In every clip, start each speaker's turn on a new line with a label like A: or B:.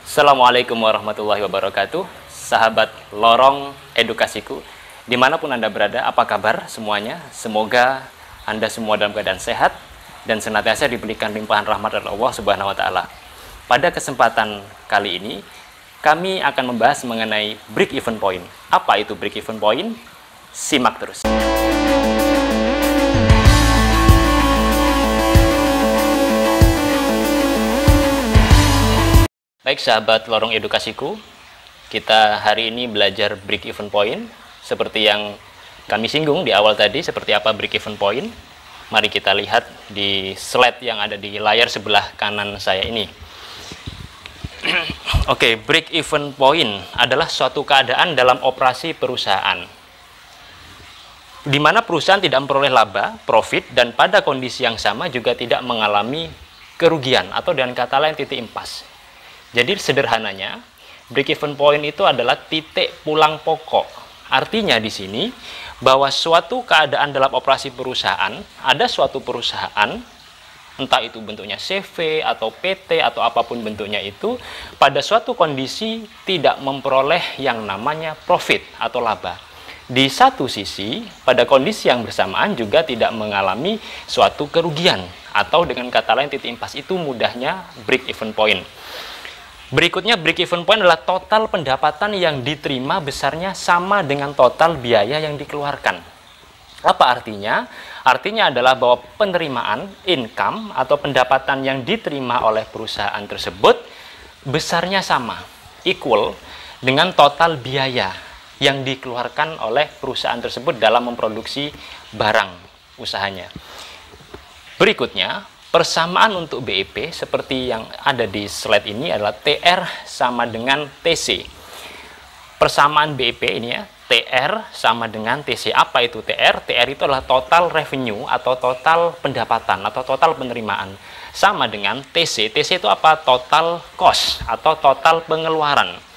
A: Assalamualaikum warahmatullahi wabarakatuh. Sahabat lorong edukasiku, dimanapun Anda berada, apa kabar semuanya? Semoga Anda semua dalam keadaan sehat dan senantiasa diberikan limpahan rahmat dari Allah Subhanahu wa Ta'ala. Pada kesempatan kali ini, kami akan membahas mengenai break even point. Apa itu break even point? Simak terus. Baik sahabat lorong edukasiku, kita hari ini belajar break even point. Seperti yang kami singgung di awal tadi, seperti apa break even point. Mari kita lihat di slide yang ada di layar sebelah kanan saya ini. Oke, break even point adalah suatu keadaan dalam operasi perusahaan di mana perusahaan tidak memperoleh laba, profit, dan pada kondisi yang sama juga tidak mengalami kerugian atau dengan kata lain titik impas. Jadi sederhananya, break even point itu adalah titik pulang pokok. Artinya di sini bahwa suatu keadaan dalam operasi perusahaan, ada suatu perusahaan, entah itu bentuknya CV atau PT atau apapun bentuknya itu, pada suatu kondisi tidak memperoleh yang namanya profit atau laba. Di satu sisi, pada kondisi yang bersamaan juga tidak mengalami suatu kerugian atau dengan kata lain titik impas. Itu mudahnya break even point. Berikutnya, break even point adalah total pendapatan yang diterima besarnya sama dengan total biaya yang dikeluarkan. Apa artinya? Artinya adalah bahwa penerimaan, income, atau pendapatan yang diterima oleh perusahaan tersebut besarnya sama, equal, dengan total biaya yang dikeluarkan oleh perusahaan tersebut dalam memproduksi barang usahanya. Berikutnya, persamaan untuk BEP seperti yang ada di slide ini adalah TR sama dengan TC. Persamaan BEP ini ya, TR sama dengan TC. Apa itu TR? TR itu adalah total revenue atau total pendapatan atau total penerimaan. Sama dengan TC. TC itu apa? Total cost atau total pengeluaran.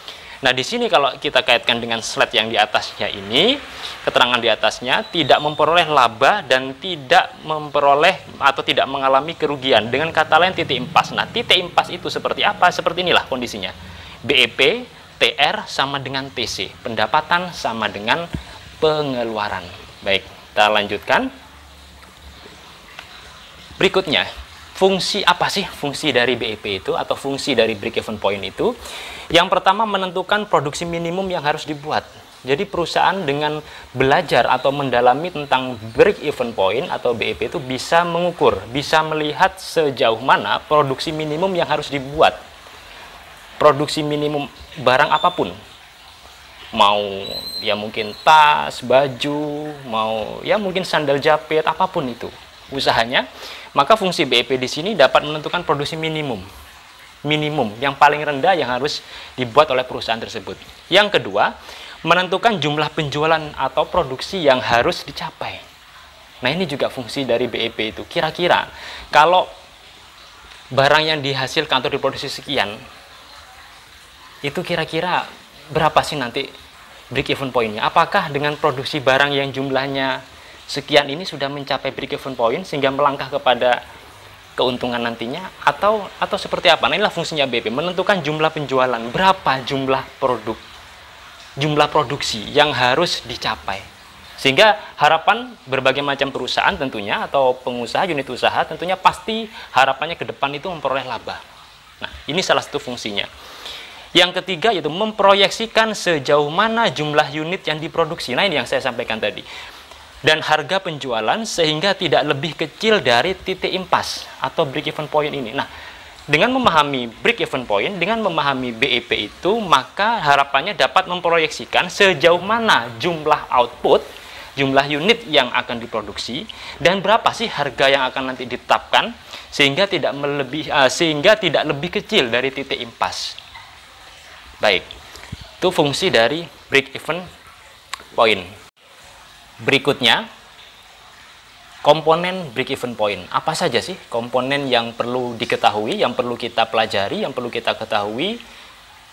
A: Nah, di sini kalau kita kaitkan dengan slide yang di atasnya ini, keterangan di atasnya tidak memperoleh laba dan tidak memperoleh atau tidak mengalami kerugian. Dengan kata lain titik impas. Nah, titik impas itu seperti apa? Seperti inilah kondisinya. BEP, TR sama dengan TC. Pendapatan sama dengan pengeluaran. Baik, kita lanjutkan. Berikutnya, fungsi apa sih fungsi dari BEP itu atau fungsi dari break even point itu? Yang pertama, menentukan produksi minimum yang harus dibuat. Jadi perusahaan dengan belajar atau mendalami tentang break even point atau BEP itu bisa mengukur, bisa melihat sejauh mana produksi minimum yang harus dibuat. Produksi minimum barang apapun. Mau ya mungkin tas, baju, mau ya mungkin sandal jepit, apapun itu usahanya. Maka fungsi BEP di sini dapat menentukan produksi minimum yang paling rendah yang harus dibuat oleh perusahaan tersebut. Yang kedua, menentukan jumlah penjualan atau produksi yang harus dicapai. Nah, ini juga fungsi dari BEP itu. Kira-kira kalau barang yang dihasilkan atau diproduksi sekian, itu kira-kira berapa sih nanti break even point-nya? Apakah dengan produksi barang yang jumlahnya sekian ini sudah mencapai break even point sehingga melangkah kepada keuntungan nantinya atau seperti apa? Nah, inilah fungsinya BEP, menentukan jumlah penjualan, berapa jumlah produksi yang harus dicapai. Sehingga harapan berbagai macam perusahaan tentunya atau pengusaha unit usaha tentunya pasti harapannya ke depan itu memperoleh laba. Nah, ini salah satu fungsinya. Yang ketiga yaitu memproyeksikan sejauh mana jumlah unit yang diproduksi. Nah, ini yang saya sampaikan tadi. Dan harga penjualan sehingga tidak lebih kecil dari titik impas atau break even point ini. Nah, dengan memahami break even point, dengan memahami BEP itu, maka harapannya dapat memproyeksikan sejauh mana jumlah output, jumlah unit yang akan diproduksi, dan berapa sih harga yang akan nanti ditetapkan sehingga tidak lebih kecil dari titik impas. Baik, itu fungsi dari break even point. Berikutnya, komponen break even point. Apa saja sih komponen yang perlu diketahui, yang perlu kita pelajari, yang perlu kita ketahui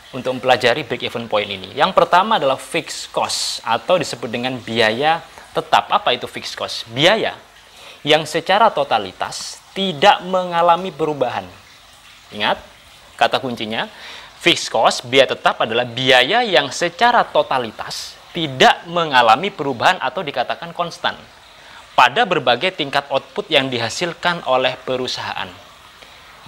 A: untuk mempelajari break even point ini? Yang pertama adalah fixed cost atau disebut dengan biaya tetap. Apa itu fixed cost? Biaya yang secara totalitas tidak mengalami perubahan. Ingat, kata kuncinya, Fixed cost, biaya tetap adalah biaya yang secara totalitas tidak mengalami perubahan atau dikatakan konstan pada berbagai tingkat output yang dihasilkan oleh perusahaan.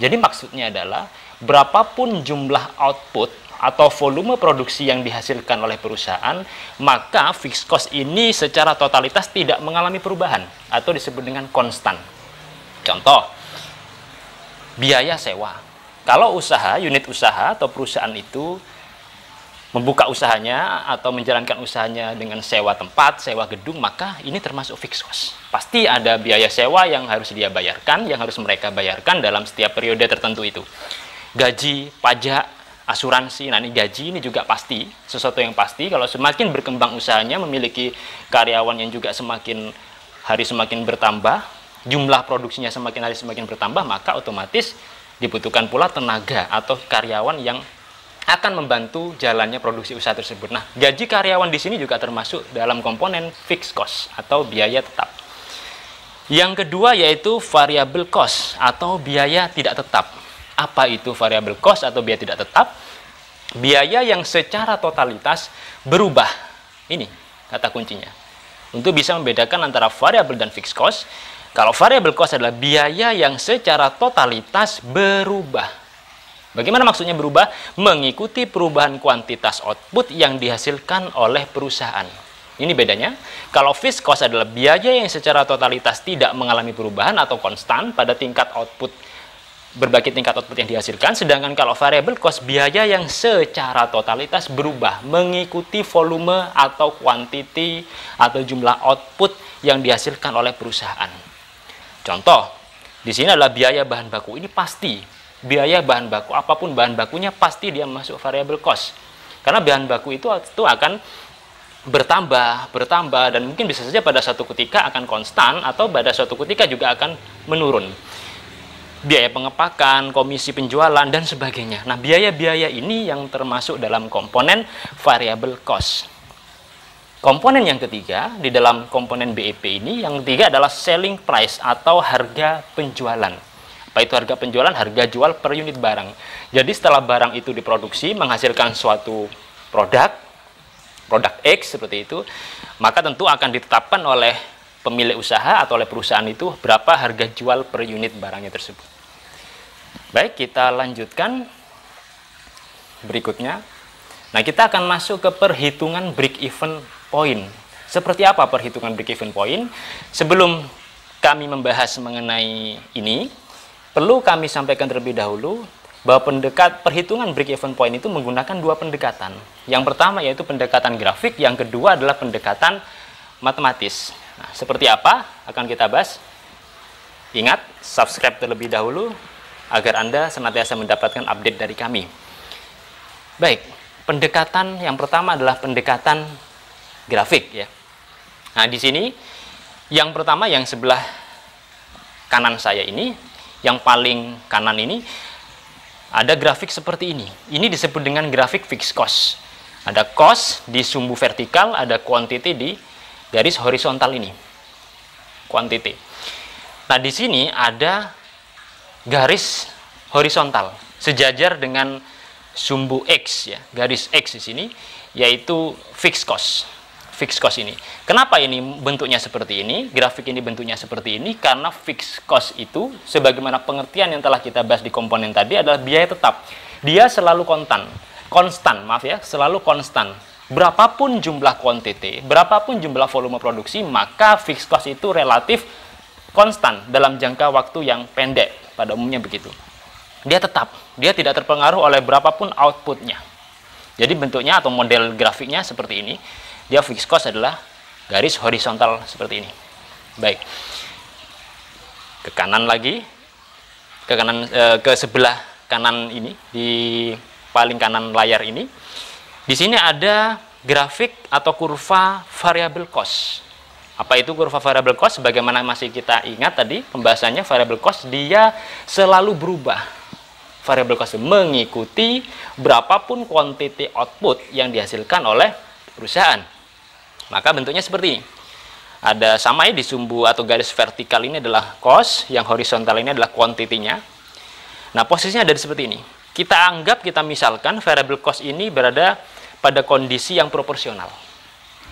A: Jadi maksudnya adalah berapapun jumlah output atau volume produksi yang dihasilkan oleh perusahaan, maka fixed cost ini secara totalitas tidak mengalami perubahan atau disebut dengan konstan. Contoh, biaya sewa. Kalau usaha, unit usaha atau perusahaan itu membuka usahanya atau menjalankan usahanya dengan sewa tempat, sewa gedung, maka ini termasuk fixed cost. Pasti ada biaya sewa yang harus dia bayarkan, yang harus mereka bayarkan dalam setiap periode tertentu itu. Gaji, pajak, asuransi, nah ini gaji ini juga pasti, sesuatu yang pasti. Kalau semakin berkembang usahanya, memiliki karyawan yang juga semakin hari semakin bertambah, jumlah produksinya semakin hari semakin bertambah, maka otomatis dibutuhkan pula tenaga atau karyawan yang akan membantu jalannya produksi usaha tersebut. Nah, gaji karyawan di sini juga termasuk dalam komponen fixed cost atau biaya tetap. Yang kedua yaitu variable cost atau biaya tidak tetap. Apa itu variable cost atau biaya tidak tetap? Biaya yang secara totalitas berubah. Ini kata kuncinya. Untuk bisa membedakan antara variable dan fixed cost, kalau variable cost adalah biaya yang secara totalitas berubah. Bagaimana maksudnya berubah? Mengikuti perubahan kuantitas output yang dihasilkan oleh perusahaan. Ini bedanya. Kalau fixed cost adalah biaya yang secara totalitas tidak mengalami perubahan atau konstan pada tingkat output, berbagai tingkat output yang dihasilkan. Sedangkan kalau variable cost, biaya yang secara totalitas berubah mengikuti volume atau quantity atau jumlah output yang dihasilkan oleh perusahaan. Contoh, di sini adalah biaya bahan baku. Ini pasti, biaya bahan baku, apapun bahan bakunya pasti dia masuk variable cost. Karena bahan baku itu akan bertambah, dan mungkin bisa saja pada suatu ketika akan konstan, atau pada suatu ketika juga akan menurun. Biaya pengepakan, komisi penjualan, dan sebagainya. Nah, biaya-biaya ini yang termasuk dalam komponen variable cost. Komponen yang ketiga, di dalam komponen BEP ini, yang ketiga adalah selling price atau harga penjualan. Apa itu harga penjualan? Harga jual per unit barang. Jadi setelah barang itu diproduksi, menghasilkan suatu produk X seperti itu, maka tentu akan ditetapkan oleh pemilik usaha atau oleh perusahaan itu berapa harga jual per unit barangnya tersebut. Baik, kita lanjutkan berikutnya. Nah, kita akan masuk ke perhitungan break-even point. Seperti apa perhitungan break-even point? Sebelum kami membahas mengenai ini, perlu kami sampaikan terlebih dahulu bahwa perhitungan break-even point itu menggunakan dua pendekatan. Yang pertama yaitu pendekatan grafik, yang kedua adalah pendekatan matematis. Nah, seperti apa akan kita bahas? Ingat, subscribe terlebih dahulu agar Anda senantiasa mendapatkan update dari kami. Baik, pendekatan yang pertama adalah pendekatan grafik ya. Nah, di sini yang pertama yang sebelah kanan saya ini, yang paling kanan ini ada grafik seperti ini. Ini disebut dengan grafik fixed cost. Ada cost di sumbu vertikal, ada quantity di garis horizontal ini. Quantity. Nah, di sini ada garis horizontal sejajar dengan sumbu X ya, garis X di sini yaitu fixed cost. Fixed cost ini. Kenapa ini bentuknya seperti ini? Grafik ini bentuknya seperti ini karena fixed cost itu sebagaimana pengertian yang telah kita bahas di komponen tadi adalah biaya tetap. Dia selalu selalu konstan. Berapapun jumlah quantity, berapapun jumlah volume produksi, maka fixed cost itu relatif konstan dalam jangka waktu yang pendek. Pada umumnya begitu. Dia tetap, dia tidak terpengaruh oleh berapapun outputnya. Jadi bentuknya atau model grafiknya seperti ini. Dia fixed cost adalah garis horizontal seperti ini. Baik. Ke kanan lagi, ke sebelah kanan ini, di paling kanan layar ini. Di sini ada grafik atau kurva variable cost. Apa itu kurva variable cost? Sebagaimana masih kita ingat tadi pembahasannya, variable cost dia selalu berubah. Variable cost mengikuti berapapun quantity output yang dihasilkan oleh perusahaan. Maka bentuknya seperti ini. Ada sama ya, di sumbu atau garis vertikal ini adalah cost, yang horizontal ini adalah quantity-nya. Nah, posisinya ada seperti ini. kita misalkan variable cost ini berada pada kondisi yang proporsional.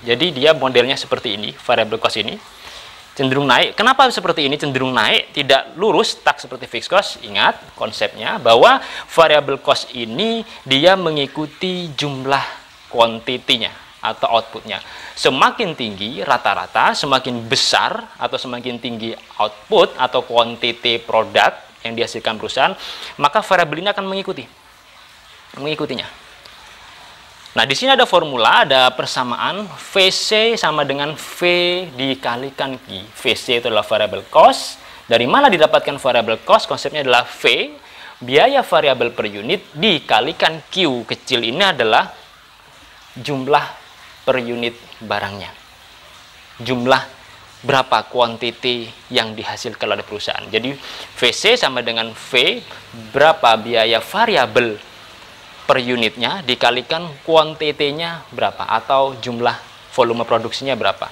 A: Jadi dia modelnya seperti ini, variable cost ini cenderung naik. Kenapa seperti ini cenderung naik, tidak lurus tak seperti fixed cost? Ingat konsepnya bahwa variable cost ini dia mengikuti jumlah kuantitinya atau outputnya. Semakin tinggi rata-rata, semakin besar atau semakin tinggi output atau quantity produk yang dihasilkan perusahaan, maka variabel ini akan mengikutinya. Nah, di sini ada formula, ada persamaan VC sama dengan V dikalikan Q. VC itu adalah variable cost. Dari mana didapatkan variable cost? Konsepnya adalah V, biaya variabel per unit, dikalikan Q. Kecil ini adalah jumlah per unit barangnya. Jumlah berapa kuantiti yang dihasilkan oleh perusahaan. Jadi VC sama dengan V, berapa biaya variabel per unitnya dikalikan kuantitinya berapa atau jumlah volume produksinya berapa.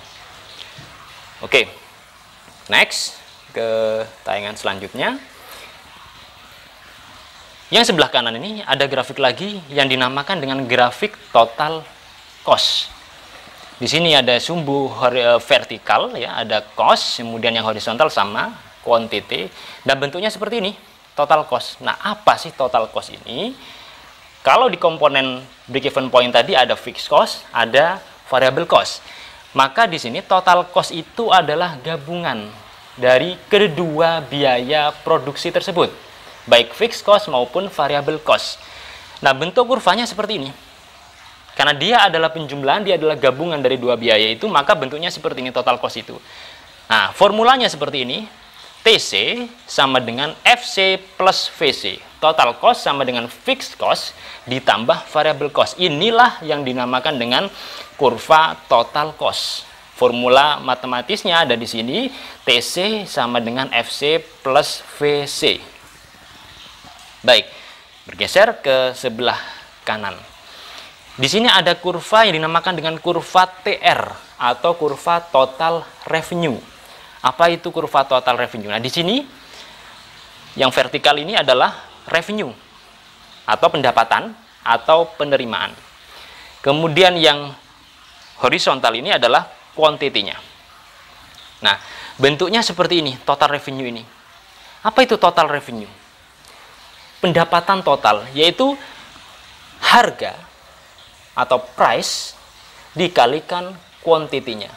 A: Oke. Next ke tayangan selanjutnya. Yang sebelah kanan ini ada grafik lagi yang dinamakan dengan grafik total cost. Di sini ada sumbu vertikal, ya, ada cost, kemudian yang horizontal sama quantity, dan bentuknya seperti ini, total cost. Nah, apa sih total cost ini? Kalau di komponen break-even point tadi ada fixed cost, ada variable cost. Maka di sini total cost itu adalah gabungan dari kedua biaya produksi tersebut, baik fixed cost maupun variable cost. Nah, bentuk kurvanya seperti ini. Karena dia adalah penjumlahan, dia adalah gabungan dari dua biaya itu, maka bentuknya seperti ini total cost itu. Nah, formulanya seperti ini. TC sama dengan FC plus VC. Total cost sama dengan fixed cost ditambah variable cost. Inilah yang dinamakan dengan kurva total cost. Formula matematisnya ada di sini. TC sama dengan FC plus VC. Baik, bergeser ke sebelah kanan. Di sini ada kurva yang dinamakan dengan kurva TR atau kurva total revenue. Apa itu kurva total revenue? Nah, di sini yang vertikal ini adalah revenue atau pendapatan atau penerimaan. Kemudian yang horizontal ini adalah kuantitinya. Nah, bentuknya seperti ini, total revenue ini. Apa itu total revenue? Pendapatan total, yaitu harga atau price dikalikan kuantitinya.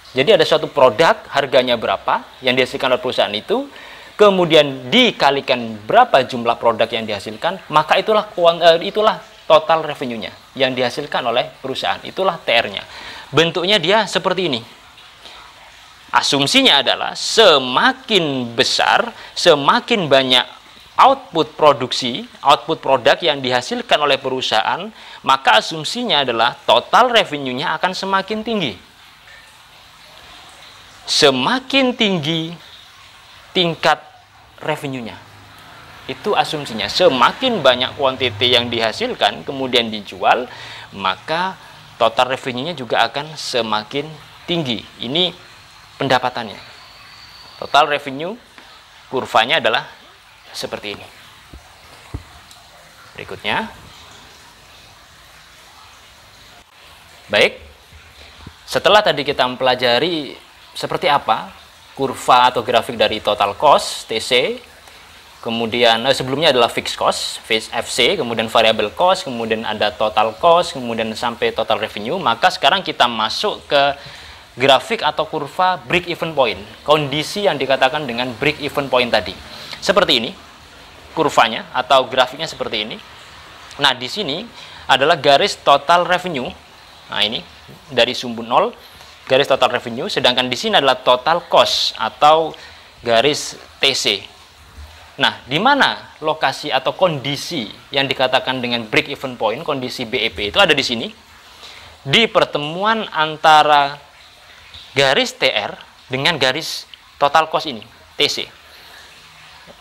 A: Jadi ada suatu produk, harganya berapa yang dihasilkan oleh perusahaan itu, kemudian dikalikan berapa jumlah produk yang dihasilkan, maka itulah total revenue-nya yang dihasilkan oleh perusahaan. Itulah TR-nya. Bentuknya dia seperti ini. Asumsinya adalah semakin besar, semakin banyak output produksi, output produk yang dihasilkan oleh perusahaan, maka asumsinya adalah total revenue-nya akan semakin tinggi. Semakin tinggi tingkat revenue-nya. Itu asumsinya. Semakin banyak kuantiti yang dihasilkan, kemudian dijual, maka total revenue-nya juga akan semakin tinggi. Ini pendapatannya. Total revenue, kurvanya adalah seperti ini. Berikutnya. Baik. Setelah tadi kita mempelajari seperti apa kurva atau grafik dari total cost, TC, kemudian sebelumnya adalah fixed cost, FC, kemudian variable cost, kemudian ada total cost, kemudian sampai total revenue, maka sekarang kita masuk ke grafik atau kurva break even point, kondisi yang dikatakan dengan break even point tadi. Seperti ini kurvanya atau grafiknya seperti ini. Nah, di sini adalah garis total revenue. Nah, ini dari sumbu 0 garis total revenue, sedangkan di sini adalah total cost atau garis TC. Nah, di mana lokasi atau kondisi yang dikatakan dengan break even point, kondisi BEP itu ada di sini. Di pertemuan antara garis TR dengan garis total cost ini, TC.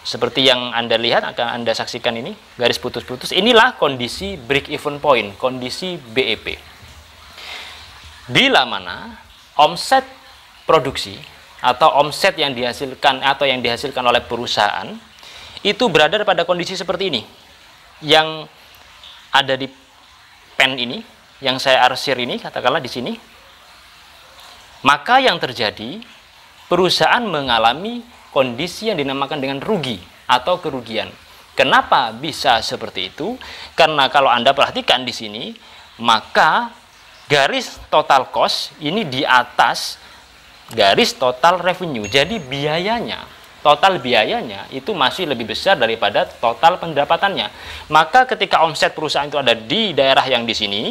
A: Seperti yang Anda lihat, akan Anda saksikan ini, garis putus-putus. Inilah kondisi break even point, kondisi BEP. Bila mana omset produksi atau omset yang dihasilkan oleh perusahaan itu berada pada kondisi seperti ini. yang ada di pen ini, yang saya arsir ini, katakanlah di sini, maka yang terjadi, perusahaan mengalami kondisi yang dinamakan dengan rugi atau kerugian. Kenapa bisa seperti itu? Karena kalau Anda perhatikan di sini, maka garis total cost ini di atas garis total revenue. Jadi biayanya, total biayanya itu masih lebih besar daripada total pendapatannya. Maka ketika omset perusahaan itu ada di daerah yang di sini,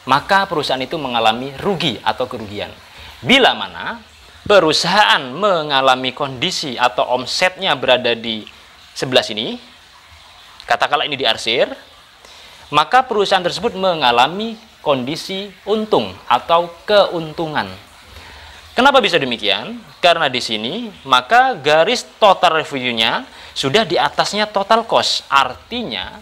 A: maka perusahaan itu mengalami rugi atau kerugian. Bila mana perusahaan mengalami kondisi atau omsetnya berada di sebelah sini, katakanlah ini diarsir, maka perusahaan tersebut mengalami kondisi untung atau keuntungan. Kenapa bisa demikian? Karena di sini maka garis total revenue-nya sudah di atasnya total cost. Artinya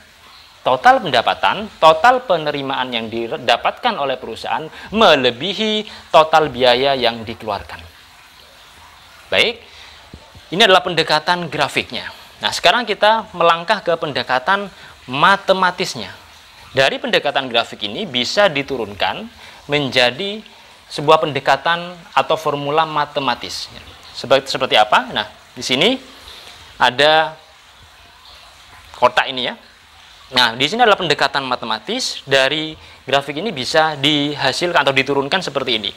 A: total pendapatan, total penerimaan yang didapatkan oleh perusahaan melebihi total biaya yang dikeluarkan. Baik, ini adalah pendekatan grafiknya. Nah, sekarang kita melangkah ke pendekatan matematisnya. Dari pendekatan grafik ini bisa diturunkan menjadi sebuah pendekatan atau formula matematis. Seperti apa? Nah, di sini ada kotak ini ya. Nah, di sini adalah pendekatan matematis. Dari grafik ini bisa dihasilkan atau diturunkan seperti ini.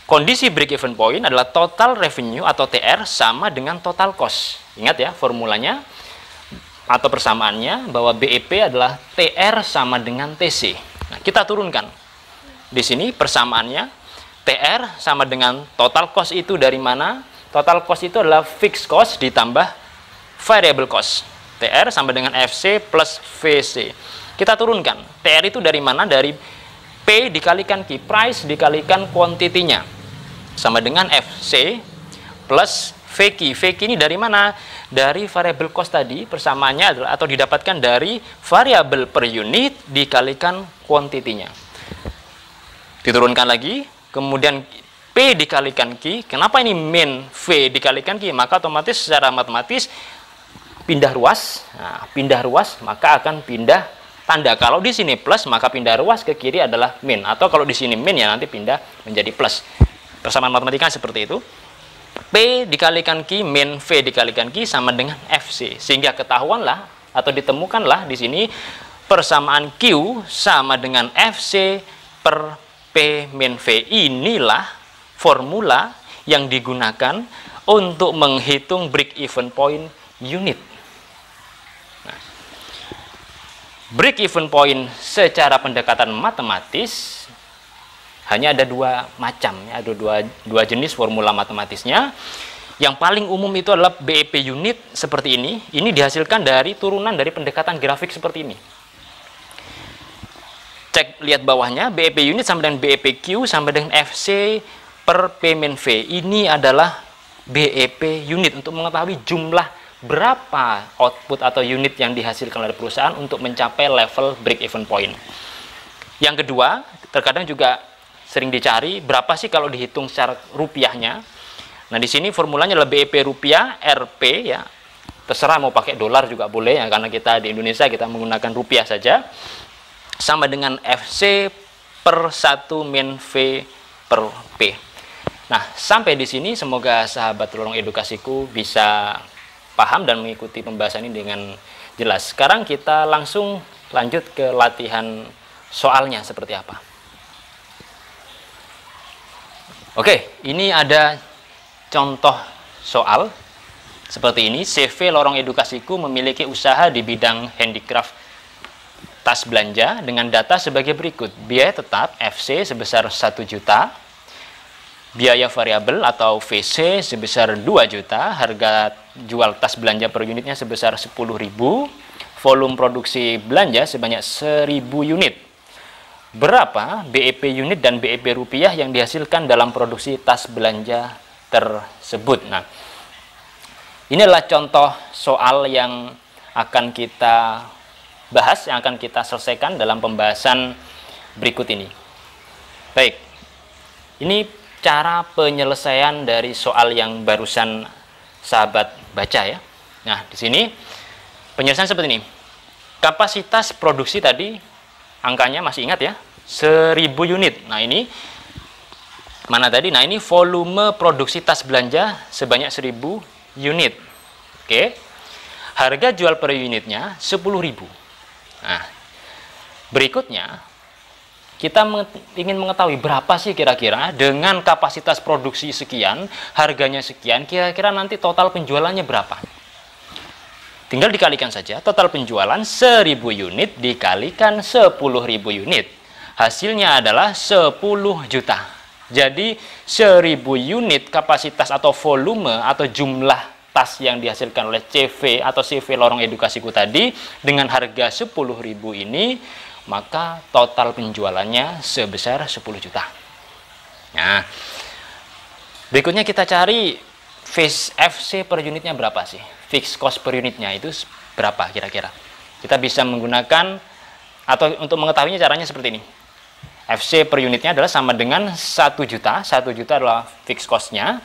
A: Kondisi break even point adalah total revenue atau TR sama dengan total cost. Ingat ya, formulanya atau persamaannya bahwa BEP adalah TR sama dengan TC. Nah, kita turunkan. Di sini persamaannya TR sama dengan total cost itu dari mana? Total cost itu adalah fixed cost ditambah variable cost. TR sama dengan FC plus VC. Kita turunkan. TR itu dari mana? Dari P dikalikan Q, price dikalikan quantity-nya. Sama dengan FC plus VQ. VQ ini dari mana? Dari variable cost tadi, persamaannya adalah atau didapatkan dari variable per unit dikalikan quantity-nya. Diturunkan lagi, kemudian P dikalikan Q. Kenapa ini min V dikalikan Q? Maka otomatis secara matematis pindah ruas. Nah, pindah ruas maka akan pindah tanda. Kalau di sini plus maka pindah ruas ke kiri adalah min, atau kalau di sini min ya nanti pindah menjadi plus. Persamaan matematika seperti itu. P dikalikan Q min V dikalikan Q sama dengan FC. Sehingga ketahuanlah atau ditemukanlah di sini persamaan Q sama dengan FC per P min V. Inilah formula yang digunakan untuk menghitung break even point unit. Nah, break even point secara pendekatan matematis hanya ada dua macam, ada dua jenis formula matematisnya. Yang paling umum itu adalah BEP unit seperti ini. Ini dihasilkan dari turunan dari pendekatan grafik seperti ini. Cek, lihat bawahnya, BEP unit sama dengan BEPQ sama dengan FC per P min V. Ini adalah BEP unit untuk mengetahui jumlah berapa output atau unit yang dihasilkan oleh perusahaan untuk mencapai level break even point. Yang kedua, terkadang juga sering dicari berapa sih kalau dihitung secara rupiahnya. Nah, di sini formulanya adalah BEP rupiah RP ya. Terserah mau pakai dolar juga boleh ya, karena kita di Indonesia kita menggunakan rupiah saja. Sama dengan FC per 1 min V per P. Nah, sampai di sini semoga sahabat Lorong Edukasiku bisa paham dan mengikuti pembahasan ini dengan jelas. Sekarang kita langsung lanjut ke latihan soalnya seperti apa. Oke, ini ada contoh soal seperti ini. CV Lorong Edukasiku memiliki usaha di bidang handicraft tas belanja dengan data sebagai berikut. Biaya tetap FC sebesar 1 juta, biaya variabel atau VC sebesar 2 juta, harga jual tas belanja per unitnya sebesar 10.000, volume produksi belanja sebanyak 1.000 unit. Berapa BEP unit dan BEP rupiah yang dihasilkan dalam produksi tas belanja tersebut? Nah, ini adalah contoh soal yang akan kita bahas, yang akan kita selesaikan dalam pembahasan berikut ini. Baik, ini cara penyelesaian dari soal yang barusan sahabat baca ya. Nah, di sini penyelesaian seperti ini. Kapasitas produksi tadi, angkanya masih ingat ya, 1000 unit. Nah ini, mana tadi? Nah ini volume produksi tas belanja sebanyak 1000 unit. Oke. Harga jual per unitnya 10.000. Nah, berikutnya, kita ingin mengetahui berapa sih kira-kira dengan kapasitas produksi sekian, harganya sekian, kira-kira nanti total penjualannya berapa. Tinggal dikalikan saja, total penjualan 1000 unit dikalikan 10.000 unit. Hasilnya adalah 10 juta. Jadi 1000 unit kapasitas atau volume atau jumlah tas yang dihasilkan oleh CV atau CV Lorong Edukasiku tadi dengan harga 10.000 ini, maka total penjualannya sebesar 10 juta. Nah, berikutnya kita cari FC per unitnya berapa sih? Fixed cost per unitnya itu berapa kira-kira? Kita bisa menggunakan, atau untuk mengetahuinya caranya seperti ini. FC per unitnya adalah sama dengan 1 juta. 1 juta adalah fixed cost-nya.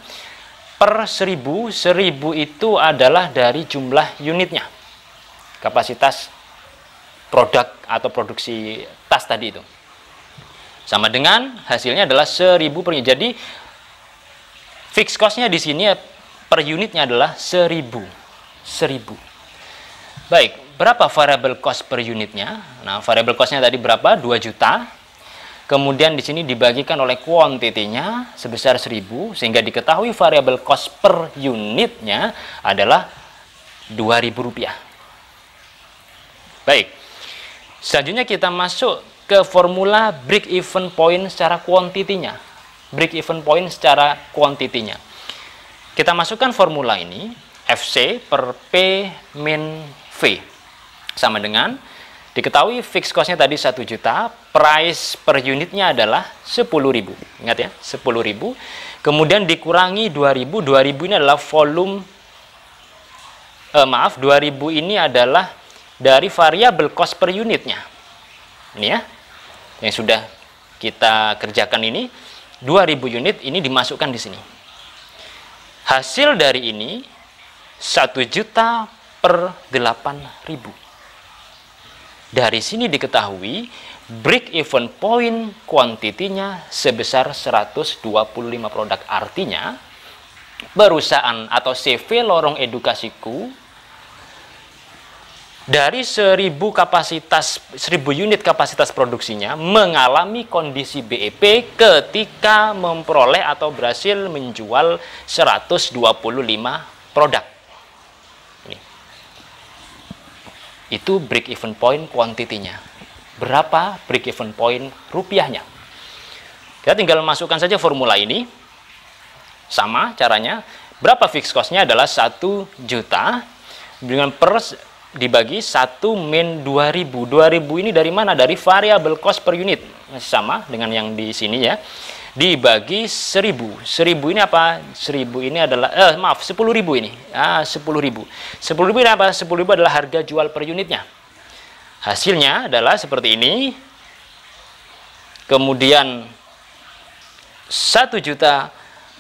A: Per 1000, 1000 itu adalah dari jumlah unitnya. Kapasitas produk atau produksi tas tadi itu. Sama dengan hasilnya adalah 1000 per unit. Jadi fixed cost-nya di sini per unitnya adalah 1000. Baik, berapa variable cost per unitnya? Nah, variable cost-nya tadi berapa? 2 juta. Kemudian di sini dibagikan oleh kuantitinya sebesar 1000, sehingga diketahui variable cost per unitnya adalah Rp2.000. Baik, selanjutnya kita masuk ke formula break even point secara kuantitinya. Break even point secara kuantitinya. Kita masukkan formula ini, FC per P min V. Sama dengan, diketahui fixed cost-nya tadi 1 juta, price per unitnya adalah 10.000. Ingat ya, 10.000. Kemudian dikurangi 2.000. 2.000 ini adalah volume, 2.000 ini adalah dari variable cost per unitnya. Ini ya, yang sudah kita kerjakan ini, 2.000 unit ini dimasukkan di sini. Hasil dari ini 1 juta per 8.000. Dari sini diketahui break even point kuantitinya sebesar 125 produk. Artinya perusahaan atau CV Lorong Edukasiku dari 1000 unit kapasitas produksinya mengalami kondisi BEP ketika memperoleh atau berhasil menjual 125 produk. Itu break even point kuantitinya. Berapa break even point rupiahnya? Kita tinggal masukkan saja formula ini. Sama caranya. Berapa fixed cost-nya adalah 1 juta dengan per dibagi 1 min 2000. 2000 ini dari mana? Dari variable cost per unit. Masih sama dengan yang di sini ya. Dibagi 1000. 1000 ini apa? 1000 ini adalah 10.000 ini. 10.000. 10.000 ini apa? 10.000 adalah harga jual per unitnya. Hasilnya adalah seperti ini. Kemudian 1 juta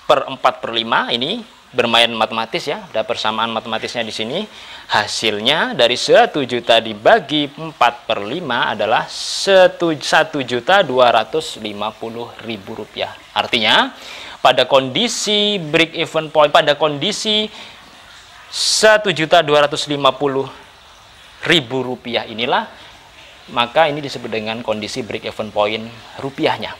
A: per 4/5 ini bermain matematis ya, ada persamaan matematisnya di sini. Hasilnya dari 1 juta dibagi 4/5 adalah 1.250.000 rupiah. Artinya pada kondisi break even point, pada kondisi 1.250.000 rupiah inilah, maka ini disebut dengan kondisi break even point rupiahnya.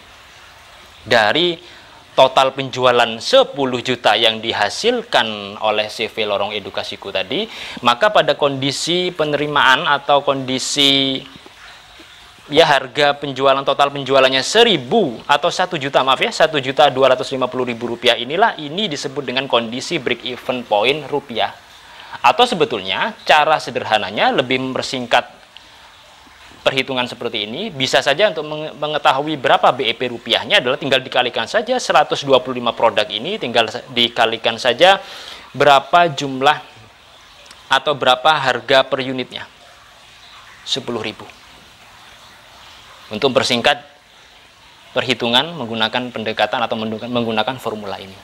A: Dari total penjualan 10 juta yang dihasilkan oleh CV Lorong Edukasiku tadi, maka pada kondisi penerimaan atau kondisi ya harga penjualan, total penjualannya 1000 atau 1 juta, maaf ya, 1.250.000 rupiah inilah, ini disebut dengan kondisi break even point rupiah. Atau sebetulnya cara sederhananya lebih mempersingkat perhitungan seperti ini, bisa saja untuk mengetahui berapa BEP rupiahnya adalah tinggal dikalikan saja 125 produk ini, tinggal dikalikan saja berapa jumlah atau berapa harga per unitnya, 10.000. Untuk persingkat perhitungan menggunakan pendekatan atau menggunakan formula ini.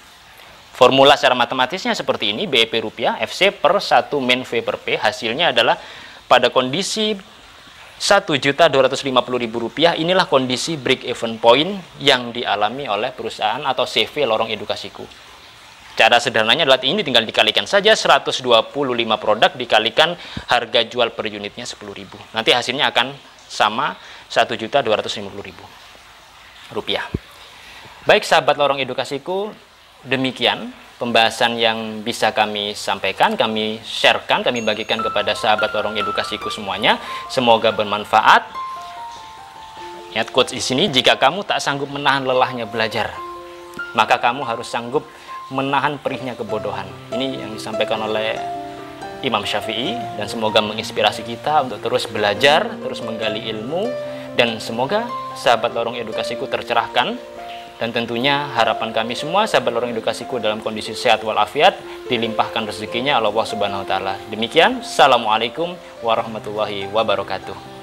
A: Formula secara matematisnya seperti ini, BEP rupiah, FC per 1 min V per P, hasilnya adalah pada kondisi Rp1.250.000. Inilah kondisi break even point yang dialami oleh perusahaan atau CV Lorong Edukasiku. Cara sederhananya adalah ini tinggal dikalikan saja 125 produk dikalikan harga jual per unitnya 10.000. Nanti hasilnya akan sama Rp1.250.000. Baik sahabat Lorong Edukasiku, demikian pembahasan yang bisa kami sampaikan, kami sharekan, kami bagikan kepada sahabat Lorong Edukasiku semuanya. Semoga bermanfaat. Ingat quotes di sini, jika kamu tak sanggup menahan lelahnya belajar, maka kamu harus sanggup menahan perihnya kebodohan. Ini yang disampaikan oleh Imam Syafi'i, dan semoga menginspirasi kita untuk terus belajar, terus menggali ilmu, dan semoga sahabat Lorong Edukasiku tercerahkan. Dan tentunya harapan kami semua sahabat Lorong Edukasiku dalam kondisi sehat walafiat, dilimpahkan rezekinya oleh Allah Subhanahu wa taala. Demikian, assalamualaikum warahmatullahi wabarakatuh.